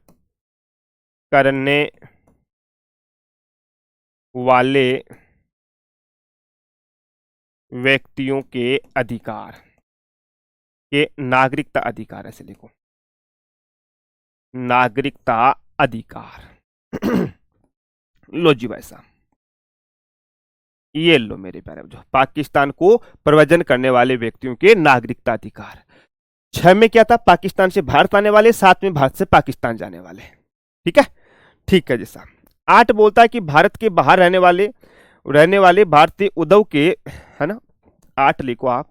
करने वाले व्यक्तियों के अधिकार के नागरिकता अधिकार, ऐसे लिखो, नागरिकता अधिकार। लो जी भाई साहब, ये लो मेरे प्यारे बच्चों, पाकिस्तान को प्रव्रजन करने वाले व्यक्तियों के नागरिकता अधिकार। 6 में क्या था? पाकिस्तान से भारत आने वाले, 7 में भारत से पाकिस्तान जाने वाले। ठीक है, ठीक है जी साहब। 8 बोलता है कि भारत के बाहर रहने वाले भारतीय उद्धव के, है ना, 8 लिखो आप,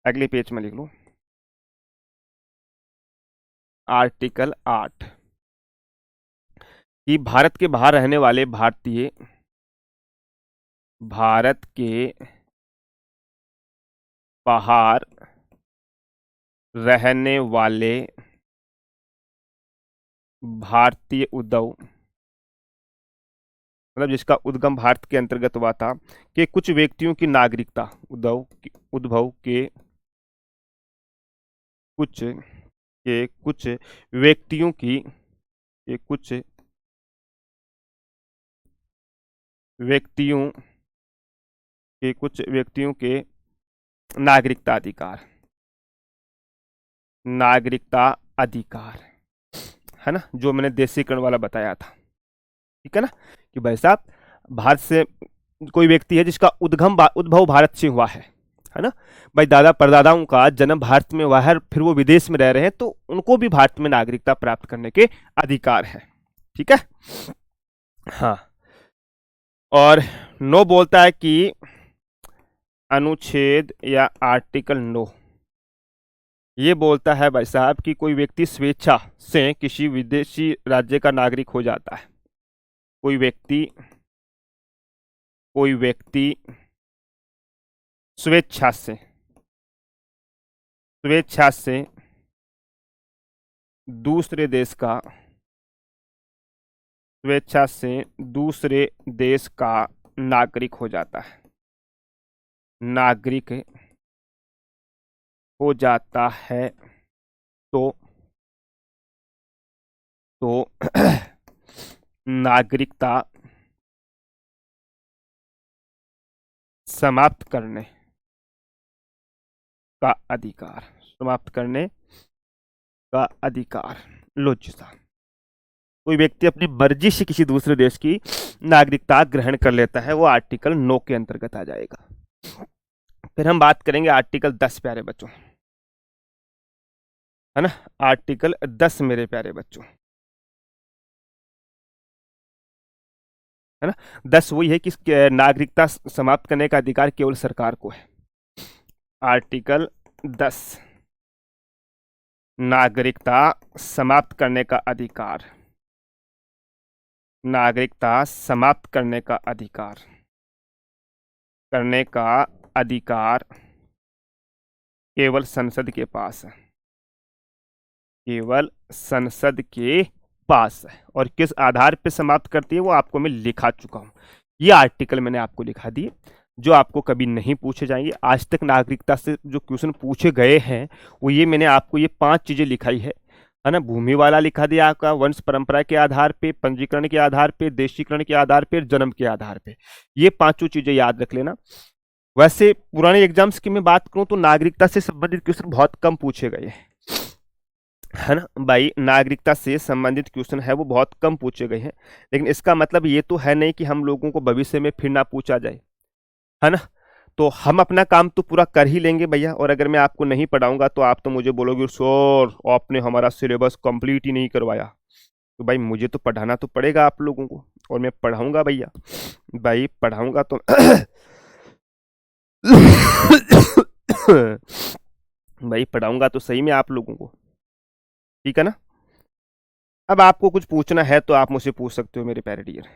अगले पेज में लिख लो, आर्टिकल 8, कि भारत के बाहर रहने वाले भारत के बाहर रहने वाले भारतीय उद्धव, मतलब जिसका उद्गम भारत के अंतर्गत हुआ था, कि कुछ व्यक्तियों की नागरिकता, उद्भव के कुछ व्यक्तियों की, कुछ व्यक्तियों के नागरिकता अधिकार, है ना, जो मैंने देशीकरण वाला बताया था। ठीक है ना, कि भाई साहब भारत से कोई व्यक्ति है जिसका उद्भव भारत से हुआ है ना, भाई दादा परदादाओं का जन्म भारत में हुआ है, फिर वो विदेश में रह रहे हैं, तो उनको भी भारत में नागरिकता प्राप्त करने के अधिकार है। ठीक है, हाँ। और 9 बोलता है कि अनुच्छेद या आर्टिकल 9 ये बोलता है भाई साहब कि कोई व्यक्ति स्वेच्छा से किसी विदेशी राज्य का नागरिक हो जाता है, कोई व्यक्ति स्वेच्छा से दूसरे देश का नागरिक हो जाता है, नागरिक हो जाता है तो नागरिकता समाप्त करने का अधिकार, समाप्त करने का अधिकार। लो जी साहब, कोई व्यक्ति अपनी मर्जी से किसी दूसरे देश की नागरिकता ग्रहण कर लेता है, वो आर्टिकल 9 के अंतर्गत आ जाएगा। फिर हम बात करेंगे आर्टिकल 10 प्यारे बच्चों, है ना। आर्टिकल 10 मेरे प्यारे बच्चों, है ना। 10 वही है कि नागरिकता समाप्त करने का अधिकार केवल सरकार को है। आर्टिकल 10 नागरिकता समाप्त करने का अधिकार, नागरिकता समाप्त करने का अधिकार, करने का अधिकार केवल संसद के पास है, केवल संसद के पास है। और किस आधार पर समाप्त करती है वो आपको मैं लिखा चुका हूं। ये आर्टिकल मैंने आपको लिखा दिए जो आपको कभी नहीं पूछे जाएंगे। आज तक नागरिकता से जो क्वेश्चन पूछे गए हैं वो ये मैंने आपको ये 5 चीजें लिखाई है ना। भूमि वाला लिखा दिया आपका, वंश परंपरा के आधार पे, पंजीकरण के आधार पे, देशीकरण के आधार पे, जन्म के आधार पे। ये 5 चीजें याद रख लेना। वैसे पुराने एग्जाम्स की मैं बात करूं तो नागरिकता से संबंधित क्वेश्चन बहुत कम पूछे गए हैं, है ना भाई। नागरिकता से संबंधित क्वेश्चन है वो बहुत कम पूछे गए हैं, लेकिन इसका मतलब ये तो है नहीं कि हम लोगों को भविष्य में फिर ना पूछा जाए, है ना। तो हम अपना काम तो पूरा कर ही लेंगे भैया। और अगर मैं आपको नहीं पढ़ाऊंगा तो आप तो मुझे बोलोगे सर आपने हमारा सिलेबस कंप्लीट ही नहीं करवाया। तो भाई मुझे तो पढ़ाना तो पड़ेगा आप लोगों को, और मैं पढ़ाऊंगा भैया, भाई पढ़ाऊंगा तो भाई पढ़ाऊंगा तो सही में आप लोगों को, ठीक है ना। अब आपको कुछ पूछना है तो आप मुझसे पूछ सकते हो मेरे प्यारे डियर।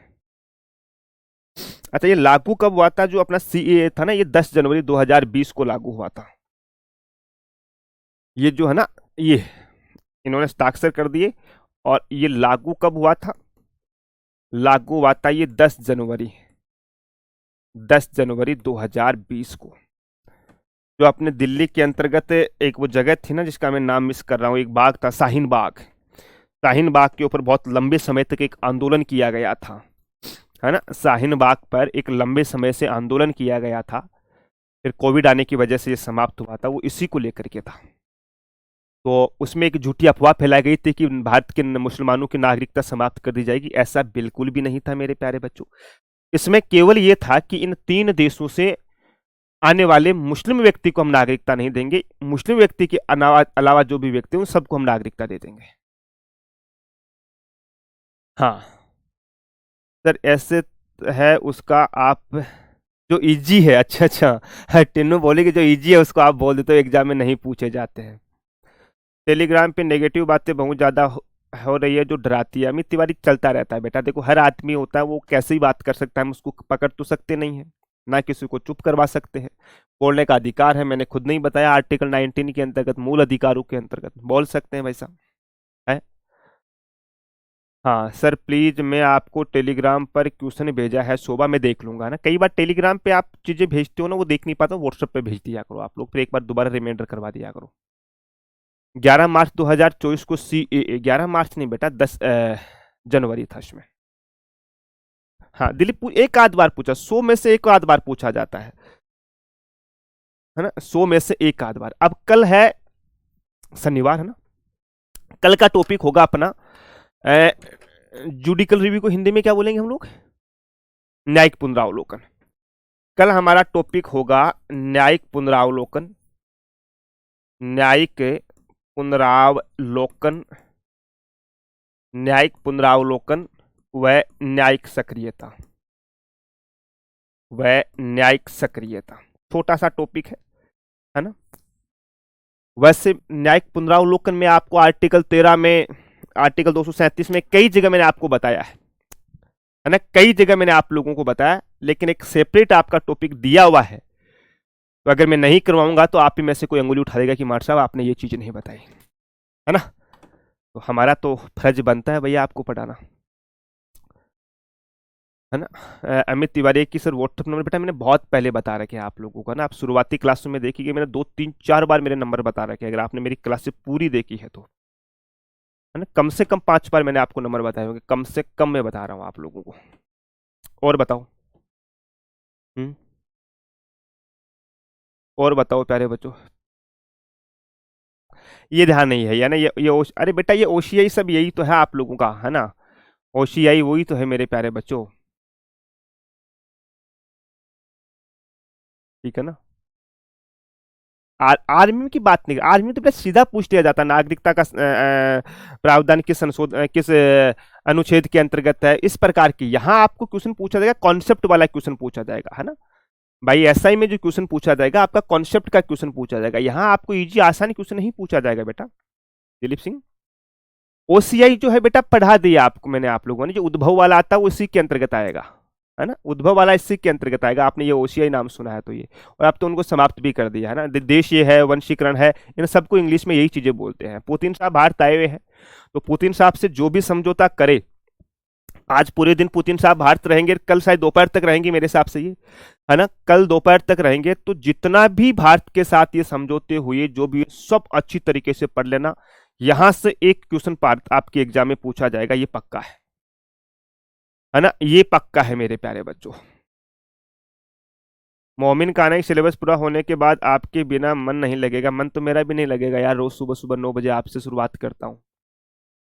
अच्छा, ये लागू कब हुआ था? जो अपना सीएए था ना, ये 10 जनवरी 2020 को लागू हुआ था। ये जो है ना, ये इन्होंने हस्ताक्षर कर दिए। और ये लागू कब हुआ था? लागू हुआ था ये 10 जनवरी 2020 को। जो अपने दिल्ली के अंतर्गत एक वो जगह थी ना जिसका मैं नाम मिस कर रहा हूँ, एक बाग था शाहीन बाग। शाहीन बाग के ऊपर बहुत लंबे समय तक एक आंदोलन किया गया था, है ना। शाहीन बाग पर एक लंबे समय से आंदोलन किया गया था, फिर कोविड आने की वजह से ये समाप्त हुआ था, वो इसी को लेकर के था। तो उसमें एक झूठी अफवाह फैलाई गई थी कि भारत के मुसलमानों की नागरिकता समाप्त कर दी जाएगी। ऐसा बिल्कुल भी नहीं था मेरे प्यारे बच्चों। इसमें केवल ये था कि इन 3 देशों से आने वाले मुस्लिम व्यक्ति को हम नागरिकता नहीं देंगे, मुस्लिम व्यक्ति के अलावा जो भी व्यक्ति उन सबको हम नागरिकता दे देंगे। हाँ सर, ऐसे है उसका आप जो इजी है। अच्छा अच्छा, हाँ, टिन्नू बोले कि जो इजी है उसको आप बोल देते हो, एग्जाम में नहीं पूछे जाते हैं। टेलीग्राम पे नेगेटिव बातें बहुत ज़्यादा हो रही है जो डराती है। अमित तिवारी, चलता रहता है बेटा। देखो हर आदमी होता है, वो कैसे ही बात कर सकता है, हम उसको पकड़ तो सकते नहीं है, ना किसी को चुप करवा सकते हैं। बोलने का अधिकार है, मैंने खुद नहीं बताया, आर्टिकल 19 के अंतर्गत, मूल अधिकारों के अंतर्गत बोल सकते हैं भाई साहब, है। हाँ सर प्लीज, मैं आपको टेलीग्राम पर क्वेश्चन भेजा है, शोभा मैं देख लूंगा ना। कई बार टेलीग्राम पे आप चीजें भेजते हो ना, वो देख नहीं पाता, व्हाट्सएप पे भेज दिया करो आप लोग, फिर एक बार दोबारा रिमाइंडर करवा दिया करो। 11 मार्च 2024 को सीएए, 11 मार्च नहीं बेटा, 10 जनवरी था इसमें। हाँ दिलीप, एक आध बार पूछा, 100 में से एक आध बार पूछा जाता है ना, 100 में से एक आध बार। अब कल है शनिवार, है ना। कल का टॉपिक होगा अपना जुडिकल रिव्यू को हिंदी में क्या बोलेंगे हम लोग? न्यायिक पुनरावलोकन। कल हमारा टॉपिक होगा न्यायिक पुनरावलोकन, न्यायिक पुनरावलोकन, न्यायिक पुनरावलोकन व न्यायिक सक्रियता, व न्यायिक सक्रियता। छोटा सा टॉपिक है ना। वैसे न्यायिक पुनरावलोकन में आपको आर्टिकल 13 में, आर्टिकल 237 में कई जगह मैंने आपको बताया है ना, कई जगह मैंने आप लोगों को बताया, लेकिन एक सेपरेट आपका टॉपिक दिया हुआ है। तो अगर मैं नहीं करवाऊंगा तो आप ही में से कोई अंगुली उठा देगा कि मार साहब आपने ये चीज नहीं बताई, है ना। तो हमारा तो फर्ज बनता है भैया आपको पढ़ाना। है ना। अमित तिवारी की सर व्हाट्सअप नंबर बेटा मैंने बहुत पहले बता रखे हैं आप लोगों का ना, आप शुरुआती क्लासों में देखिए मैंने 2 3 4 बार मेरे नंबर बता रखे हैं, अगर आपने मेरी क्लास से पूरी देखी है तो, है ना। कम से कम 5 बार मैंने आपको नंबर बताए होंगे, कम से कम मैं बता रहा हूँ आप लोगों को। और बताओ। हम्म। और बताओ प्यारे बच्चों। ये ध्यान नहीं है या ना, अरे बेटा ये ओशियाई सब यही तो है आप लोगों का, है ना। ओशियाई वही तो है मेरे प्यारे बच्चों, ठीक है ना। आर्मी की बात नहीं, आर्मी में तो बेटा सीधा पूछ लिया जाता नागरिकता का प्रावधान किस किस अनुच्छेद के अंतर्गत है, इस प्रकार की। यहाँ आपको क्वेश्चन पूछा जाएगा, कॉन्सेप्ट वाला क्वेश्चन पूछा जाएगा, है ना भाई। एसआई में जो क्वेश्चन पूछा जाएगा आपका कॉन्सेप्ट का क्वेश्चन पूछा जाएगा, यहाँ आपको इजी आसानी क्वेश्चन नहीं पूछा जाएगा बेटा दिलीप सिंह। ओसीआई जो है बेटा पढ़ा दिया आपको मैंने, आप लोगों ने जो उद्भव वाला आता है वो इसी के अंतर्गत आएगा, है ना। उद्भव वाला इसी के अंतर्गत आएगा, आपने ये ओसीआई नाम सुना है तो ये, और आप तो उनको समाप्त भी कर दिया, है ना। देश ये है, वंशीकरण है, इन सबको इंग्लिश में यही चीजें बोलते हैं। पुतिन साहब भारत आए हुए हैं, तो पुतिन साहब से जो भी समझौता करे, आज पूरे दिन पुतिन साहब भारत रहेंगे, कल शायद दोपहर तक रहेंगे मेरे हिसाब से ये, है ना, कल दोपहर तक रहेंगे, तो जितना भी भारत के साथ ये समझौते हुए जो भी सब अच्छी तरीके से पढ़ लेना। यहां से एक क्वेश्चन आपके एग्जाम में पूछा जाएगा, ये पक्का है ना, ये पक्का है मेरे प्यारे बच्चों। मोमिन काना की सिलेबस पूरा होने के बाद आपके बिना मन नहीं लगेगा। मन तो मेरा भी नहीं लगेगा यार, रोज सुबह सुबह 9 बजे आपसे शुरुआत करता हूँ,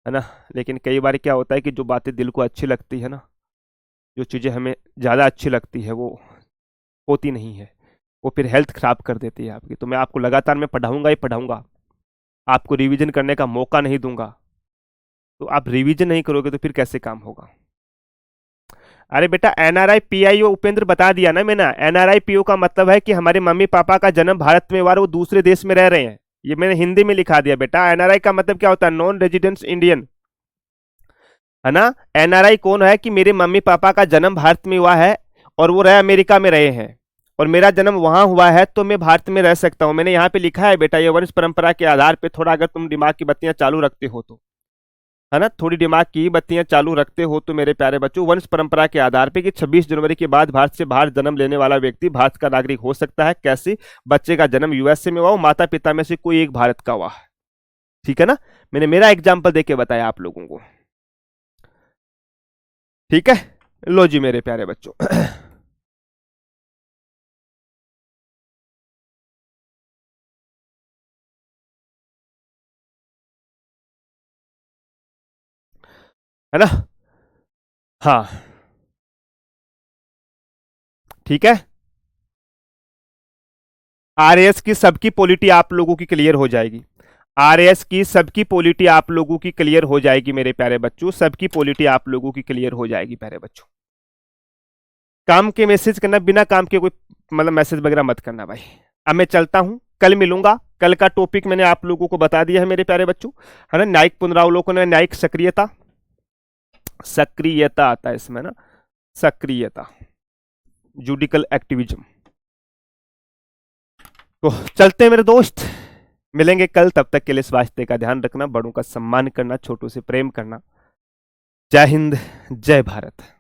है ना। लेकिन कई बार क्या होता है कि जो बातें दिल को अच्छी लगती है ना, जो चीज़ें हमें ज़्यादा अच्छी लगती है वो होती नहीं है, वो फिर हेल्थ खराब कर देती है आपकी। तो मैं आपको लगातार मैं पढ़ाऊंगा ही पढ़ाऊंगा, आपको रिवीजन करने का मौका नहीं दूंगा। तो आप रिवीजन नहीं करोगे तो फिर कैसे काम होगा। अरे बेटा एनआरआई पीआईओ उपेंद्र बता दिया ना मैंने। एनआरआई पीओ का मतलब है कि हमारे मम्मी पापा का जन्म भारत में हुआ और वो दूसरे देश में रह रहे हैं, ये मैंने हिंदी में लिखा दिया बेटा। एनआरआई का मतलब क्या होता है, नॉन रेजिडेंस इंडियन, है ना। एनआरआई कौन है कि मेरे मम्मी पापा का जन्म भारत में हुआ है और वो रहे अमेरिका में रहे हैं, और मेरा जन्म वहां हुआ है तो मैं भारत में रह सकता हूं। मैंने यहाँ पे लिखा है बेटा, ये वंश परंपरा के आधार पे, थोड़ा अगर तुम दिमाग की बत्तियां चालू रखते हो तो, है ना, थोड़ी दिमाग की बत्तियां चालू रखते हो तो मेरे प्यारे बच्चों, वंश परंपरा के आधार पे कि 26 जनवरी के बाद भारत से बाहर जन्म लेने वाला व्यक्ति भारत का नागरिक हो सकता है। कैसे, बच्चे का जन्म यूएसए में हुआ हो, माता पिता में से कोई एक भारत का हुआ, ठीक है ना। मैंने मेरा एग्जाम्पल देके बताया आप लोगों को, ठीक है। लो जी मेरे प्यारे बच्चों है ना। हाँ ठीक है। आरएएस की सबकी पॉलिटी आप लोगों की क्लियर हो जाएगी। आरएएस की सबकी पॉलिटी आप लोगों की क्लियर हो जाएगी मेरे प्यारे बच्चों, सबकी पॉलिटी आप लोगों की क्लियर हो जाएगी प्यारे बच्चों। काम के मैसेज करना, बिना काम के कोई मतलब मैसेज वगैरह मत करना भाई। अब मैं चलता हूं, कल मिलूंगा। कल का टॉपिक मैंने आप लोगों को बता दिया है मेरे प्यारे बच्चों, है ना। न्यायिक पुनरावलोकन में न्यायिक सक्रियता, सक्रियता आता है इसमें ना, सक्रियता, जुडिकल एक्टिविज्म। तो चलते हैं मेरे दोस्त, मिलेंगे कल। तब तक के लिए स्वास्थ्य का ध्यान रखना, बड़ों का सम्मान करना, छोटों से प्रेम करना। जय हिंद, जय भारत।